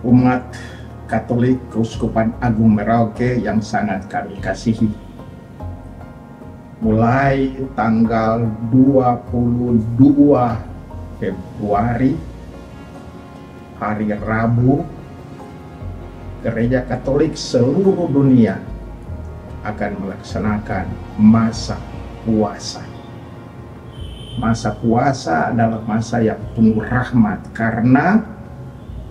umat Katolik Keuskupan Agung Merauke yang sangat kami kasihi. Mulai tanggal 22 Februari, hari Rabu, Gereja Katolik seluruh dunia akan melaksanakan masa puasa. Masa puasa adalah masa yang penuh rahmat, karena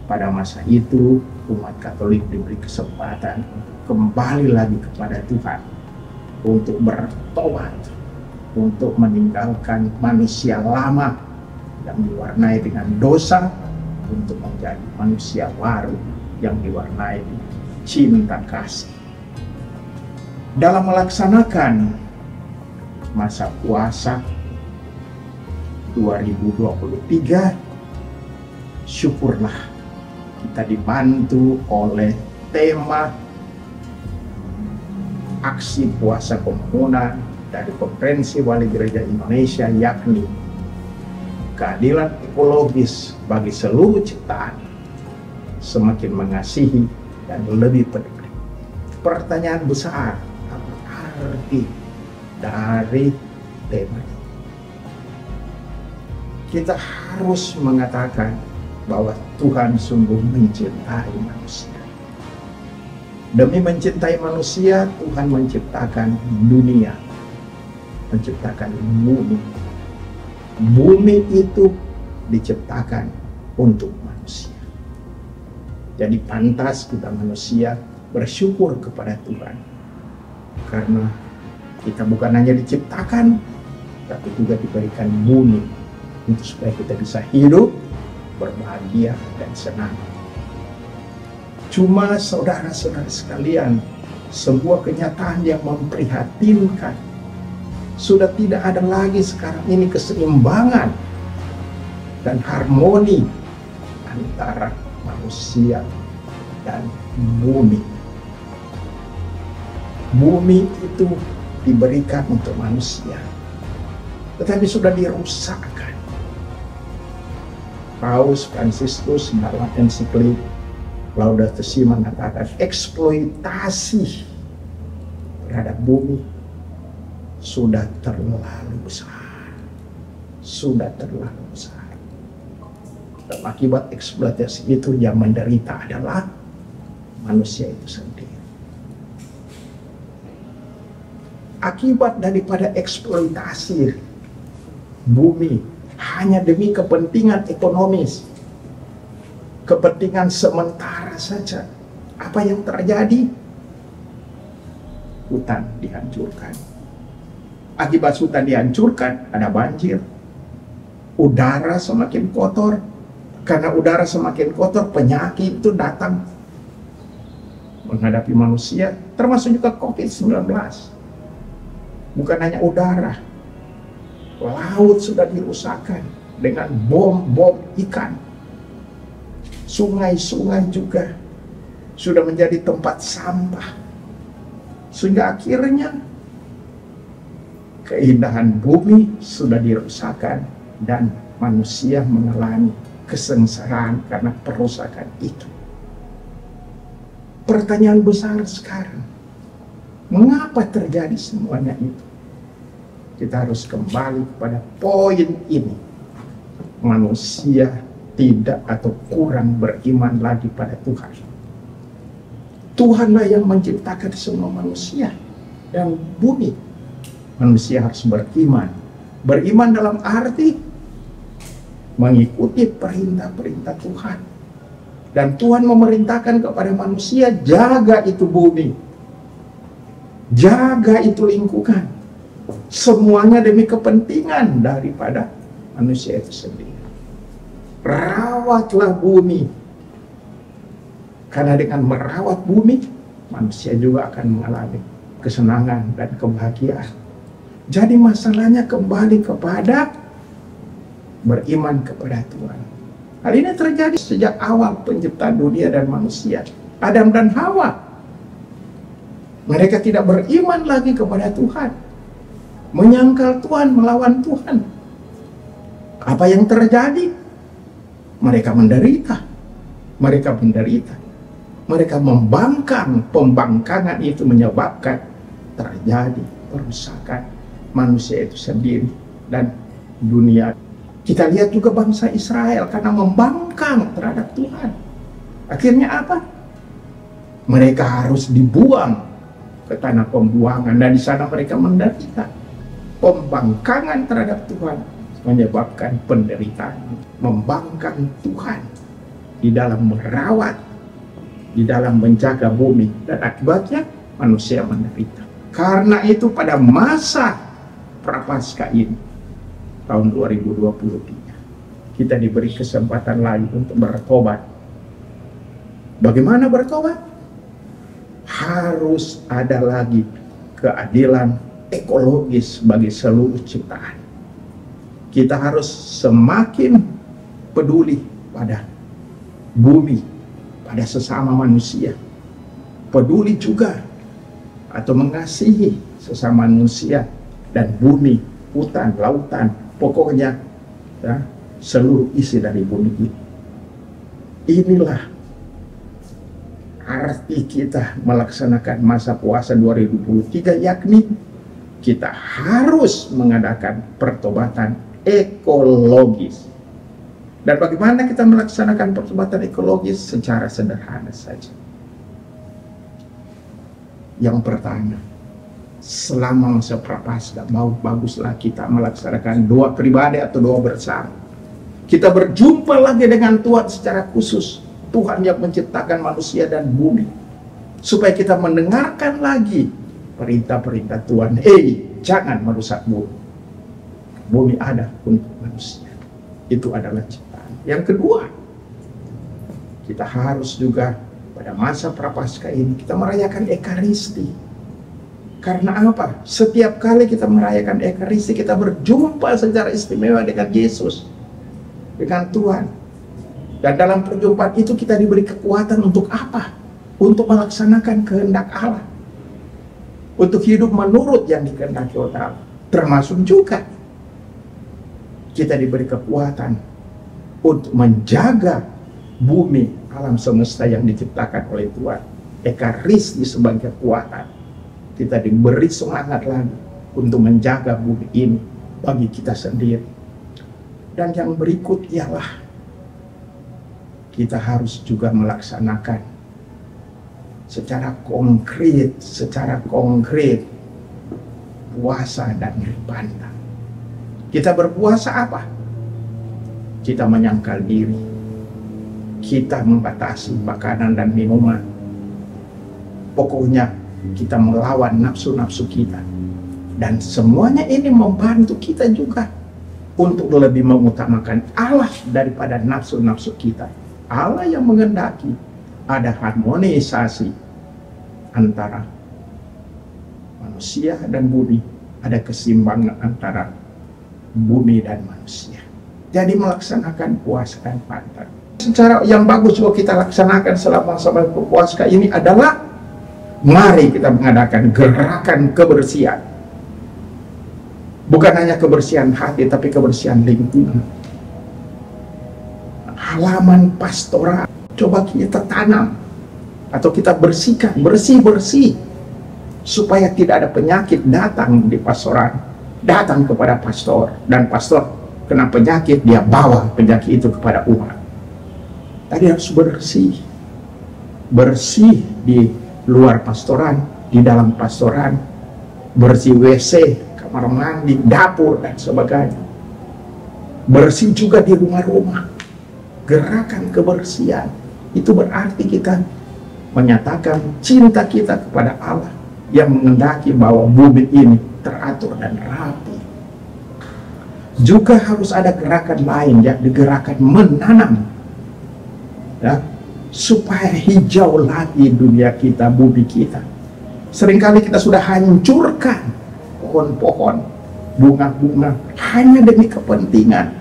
pada masa itu umat Katolik diberi kesempatan untuk kembali lagi kepada Tuhan, untuk bertobat, untuk meninggalkan manusia lama yang diwarnai dengan dosa, untuk menjadi manusia baru yang diwarnai dengan cinta kasih. Dalam melaksanakan masa puasa 2023, syukurlah kita dibantu oleh tema aksi puasa komunal dari Konferensi Wali Gereja Indonesia, yakni keadilan ekologis bagi seluruh ciptaan, semakin mengasihi dan lebih peduli. Pertanyaan besar, apa arti dari tema ini? Kita harus mengatakan bahwa Tuhan sungguh mencintai manusia. Demi mencintai manusia, Tuhan menciptakan dunia, menciptakan bumi. Bumi itu diciptakan untuk manusia. Jadi pantas kita manusia bersyukur kepada Tuhan, karena kita bukan hanya diciptakan, tapi juga diberikan bumi untuk supaya kita bisa hidup, berbahagia, dan senang. Cuma saudara-saudara sekalian, sebuah kenyataan yang memprihatinkan, sudah tidak ada lagi sekarang ini keseimbangan dan harmoni antara manusia dan bumi. Bumi itu diberikan untuk manusia, tetapi sudah dirusakkan. Paus Fransiskus dalam ensiklik Laudato Si mengatakan eksploitasi terhadap bumi sudah terlalu besar, sudah terlalu besar. Dan akibat eksploitasi itu yang menderita adalah manusia itu sendiri. Akibat daripada eksploitasi bumi hanya demi kepentingan ekonomis, kepentingan sementara saja, apa yang terjadi? Hutan dihancurkan. Akibat hutan dihancurkan, ada banjir. Udara semakin kotor. Karena udara semakin kotor, penyakit itu datang menghadapi manusia, termasuk juga COVID-19. Bukan hanya udara, laut sudah dirusakkan dengan bom ikan. Sungai-sungai juga sudah menjadi tempat sampah, sehingga akhirnya keindahan bumi sudah dirusakkan dan manusia mengalami kesengsaraan karena perusakan itu. Pertanyaan besar sekarang, mengapa terjadi semuanya itu? Kita harus kembali kepada poin ini. Manusia tidak atau kurang beriman lagi pada Tuhan. Tuhanlah yang menciptakan semua manusia dan bumi. Manusia harus beriman. Beriman dalam arti mengikuti perintah-perintah Tuhan. Dan Tuhan memerintahkan kepada manusia, jaga itu bumi, jaga itu lingkungan. Semuanya demi kepentingan daripada manusia itu sendiri. Rawatlah bumi, karena dengan merawat bumi, manusia juga akan mengalami kesenangan dan kebahagiaan. Jadi masalahnya kembali kepada beriman kepada Tuhan. Hal ini terjadi sejak awal penciptaan dunia dan manusia, Adam dan Hawa. Mereka tidak beriman lagi kepada Tuhan, menyangkal Tuhan, melawan Tuhan. Apa yang terjadi? Mereka menderita, mereka menderita. Mereka membangkang, pembangkangan itu menyebabkan terjadi perusakan manusia itu sendiri dan dunia. Kita lihat juga bangsa Israel karena membangkang terhadap Tuhan. Akhirnya apa? Mereka harus dibuang ke tanah pembuangan dan di sana mereka menderita. Pembangkangan terhadap Tuhan menyebabkan penderitaan. Membangkang Tuhan di dalam merawat, di dalam menjaga bumi, dan akibatnya manusia menderita. Karena itu pada masa Prapaskah ini tahun 2023 kita diberi kesempatan lagi untuk bertobat. Bagaimana bertobat? Harus ada lagi keadilan ekologis bagi seluruh ciptaan. Kita harus semakin peduli pada bumi, pada sesama manusia. Peduli juga atau mengasihi sesama manusia dan bumi, hutan, lautan, pokoknya ya, seluruh isi dari bumi ini. Inilah arti kita melaksanakan masa puasa 2023, yakni kita harus mengadakan pertobatan ekologis. Dan bagaimana kita melaksanakan pertobatan ekologis? Secara sederhana saja. Yang pertama, selama masa Prapaskah, baguslah kita melaksanakan doa pribadi atau doa bersama. Kita berjumpa lagi dengan Tuhan secara khusus. Tuhan yang menciptakan manusia dan bumi. Supaya kita mendengarkan lagi perintah-perintah Tuhan. Jangan merusak bumi. Bumi ada untuk manusia. Itu adalah ciptaan. Yang kedua, kita harus juga pada masa Prapaskah ini kita merayakan Ekaristi. Karena apa? Setiap kali kita merayakan Ekaristi, kita berjumpa secara istimewa dengan Yesus, dengan Tuhan. Dan dalam perjumpaan itu kita diberi kekuatan untuk apa? Untuk melaksanakan kehendak Allah. Untuk hidup menurut yang dikehendaki oleh Allah. Termasuk juga kita diberi kekuatan untuk menjaga bumi, alam semesta yang diciptakan oleh Tuhan. Ekaristi sebagai kekuatan. Kita diberi semangat lagi untuk menjaga bumi ini bagi kita sendiri. Dan yang berikut ialah kita harus juga melaksanakan secara konkret puasa dan beribadah. Kita berpuasa apa? Kita menyangkal diri. Kita membatasi makanan dan minuman. Pokoknya kita melawan nafsu-nafsu kita. Dan semuanya ini membantu kita juga untuk lebih mengutamakan Allah daripada nafsu-nafsu kita. Allah yang menghendaki ada harmonisasi antara manusia dan bumi. Ada keseimbangan antara bumi dan manusia. Jadi melaksanakan puasa dan pantan. Secara yang bagus juga kita laksanakan selama puasa ini adalah mari kita mengadakan gerakan kebersihan. Bukan hanya kebersihan hati, tapi kebersihan lingkungan. Halaman pastoral coba kita tanam atau kita bersihkan, bersih supaya tidak ada penyakit datang di pastoran. Datang kepada pastor, dan pastor kena penyakit, dia bawa penyakit itu kepada umat. Tadi harus bersih di luar pastoran, di dalam pastoran, bersih WC, kamar mandi, dapur, dan sebagainya. Bersih juga di rumah-rumah. Gerakan kebersihan itu berarti kita menyatakan cinta kita kepada Allah yang menghendaki bahwa bumi ini teratur dan rapi. Juga harus ada gerakan lain, yakni gerakan menanam, ya, supaya hijau lagi dunia kita, bumi kita. Seringkali kita sudah hancurkan pohon-pohon, bunga-bunga hanya demi kepentingan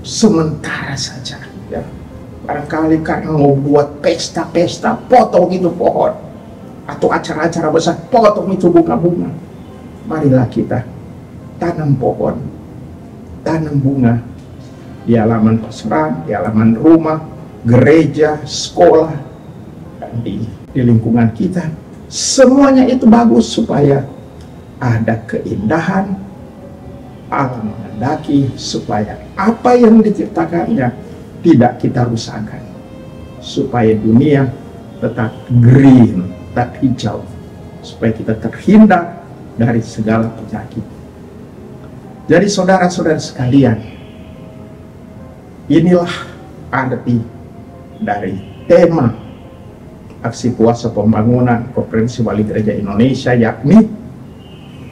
sementara saja. Ya. Barangkali karena mau buat pesta-pesta, potong itu pohon, atau acara-acara besar, potong itu bunga-bunga. Marilah kita tanam pohon, tanam bunga di halaman pastoran, di halaman rumah, gereja, sekolah, dan di lingkungan kita. Semuanya itu bagus supaya ada keindahan, Allah menghendaki supaya apa yang diciptakannya tidak kita rusakkan, supaya dunia tetap green, tetap hijau, supaya kita terhindar dari segala penyakit. Jadi saudara-saudara sekalian, inilah arti dari tema aksi puasa pembangunan Konferensi Wali Gereja Indonesia, yakni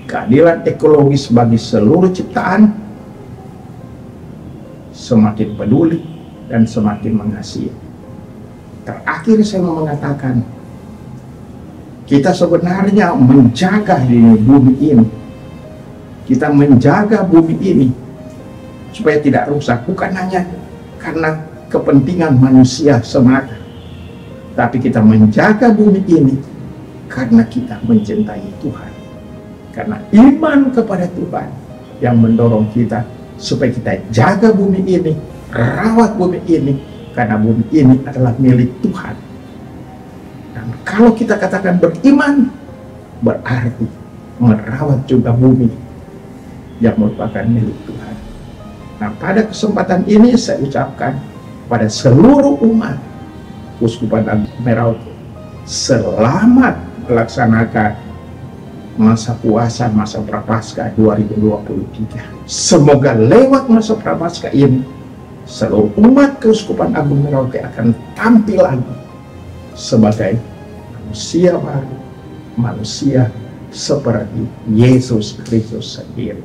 keadilan ekologis bagi seluruh ciptaan, semakin peduli dan semakin mengasihi. Terakhir saya mau mengatakan, kita sebenarnya menjaga bumi ini. Kita menjaga bumi ini supaya tidak rusak, bukan hanya karena kepentingan manusia semata, tapi kita menjaga bumi ini karena kita mencintai Tuhan, karena iman kepada Tuhan yang mendorong kita supaya kita jaga bumi ini, rawat bumi ini, karena bumi ini adalah milik Tuhan. Dan kalau kita katakan beriman, berarti merawat juga bumi yang merupakan milik Tuhan. Nah, pada kesempatan ini saya ucapkan pada seluruh umat Keuskupan Agung Merauke, selamat melaksanakan masa puasa, masa Prapaskah 2023. Semoga lewat masa Prapaskah ini seluruh umat Keuskupan Agung Merauke akan tampil lagi sebagai manusia baru, manusia seperti Yesus Kristus sendiri.